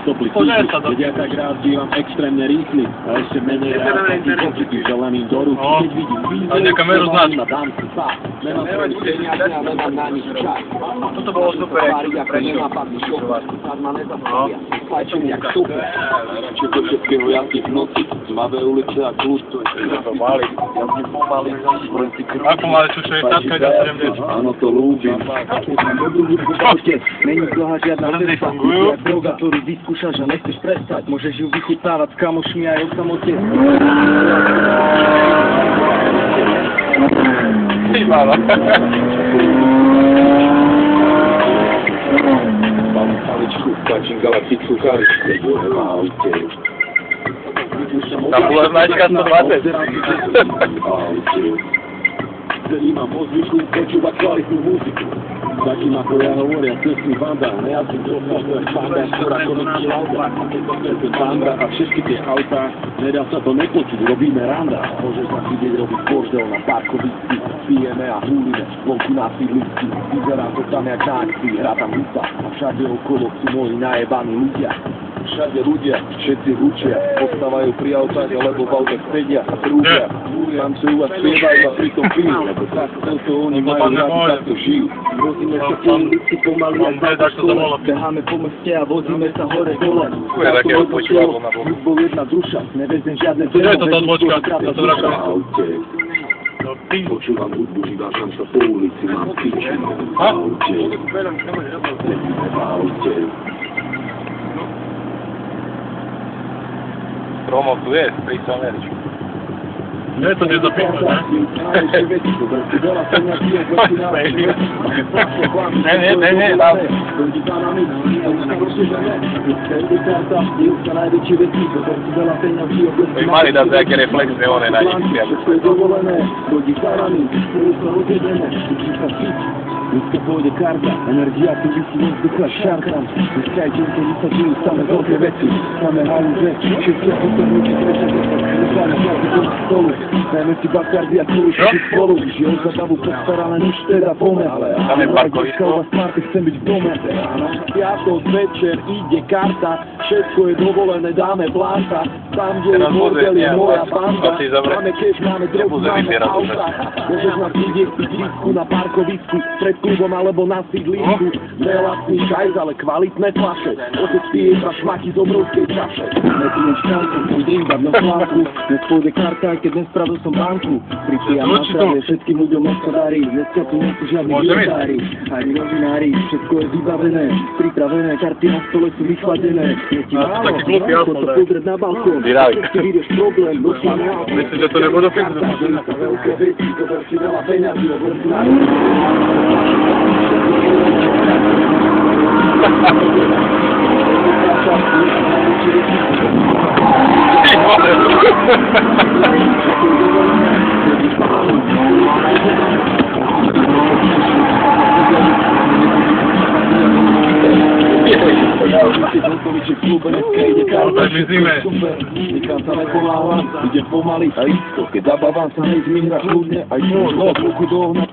stopli cíti, keď ja tak rád bývam extrémne rýchly a ešte menej rád taký pocity želaným do ruky, keď vidím vízie, ma dám si sám. Nemám svoju peniaze a nemám na nich čas. Toto bolo super, jak nenapadný šofer, snad ma nezastavia, fajčím jak super. Čo do všetkého jazdí v noci, tmavé ulice a kľud, to je to malý. Ja budem pomalý, len si krúti. Ako malé sú 60 a 70? Áno, to ľúbim. Není dlhá žiadna cesta, jak droga, ktorú vyskúšaš a nechceš prestať. Môžeš ju vychutnávať s kamošmi aj o samote. Ty málo. Mám paličku, tlačím galaktickú karičku. Tam bola značka 120. Ktorý mám po zvyšku počúvať kvalitnú muziku. Takým ako ja hovoria, cestný banda, nejasný software, banda, ktorá komický lauda. Banda a všetky tie autá, nedá sa to nepočuť, robíme randa. Môžeš nás vidieť robiť bordel na parkovisku, pijeme a húlime, vonku na sídlisku. Vyzerá to tam jak na akcii, hrá tam hudba a všade okolo sú moji najebaní ľudia. Všade ľudia, všetci hučia, postávajú pri autách, alebo v autách sedia a trúbia. Tancujú a spievajú a pritom pijú, lebo takto oni majú rádi, takto žijú. Vozíme sa po ulici pomaly a zápaskole, beháme po meste a vozíme sa hore dole. Takto počúval hudbou jedna duša, nevezem žiadne demo. Čo je to tá odbočka? Na to vračka? Počúvam hudbu, vyvážam sa po ulici, mám pičinu v aute. V aute. Romo tu je, prísam verič. Nie je to nezapísať, ne? Ne, dám. Oni mali dať nejaké reflexie, one na nich. Dneska pôjde karta, energia tu vysí nezvykla šartam. Dneska aj tým, keď sa žijú samé veľké veci, samé halúze, všetky posledníky trečia sa chrysáme žiadny do stolu. Dajme si bakardy a kúli všetky spolu, žijou zabavu postarané, nič teda pomer. Tam je parkovisko. Dneska Smarty chcem byť v dome. Piatok večer ide karta, všetko je dovolené, dáme plánta. Tam, kde je bordel, je moja banda. Máme cash, máme drogu, máme auta. Môžeš nás vidieť pri grísku na parkovisku, pred klubom alebo na sídlisku. Nelastný šajz, ale kvalitné fľaše. Otec pije iba šmaky z obrovskej čaše. Nepiješ šancu, som drink, dám na plánku. Dnes pôjde karta, aj keď nespravil som banku. Pripijam na zdravie, všetkým ľuďom hospodári. Dneska tu nie sú žiadni militári, ani novinári. Všetko je vybavené, pripravené, karty na stole sú vychladené. Je ti málo, ako to pozrieť na balkón. Všetky vyrieš problém, dostaneme auto. Myslím, že to nebudú fixu. Veľké veci, zober si veľa peňazí, zober si na Nikam sa nepolávam, idem pomaly a isto, keď zabávam sa, nezmím na kľudne, aj môj ruku dohnať.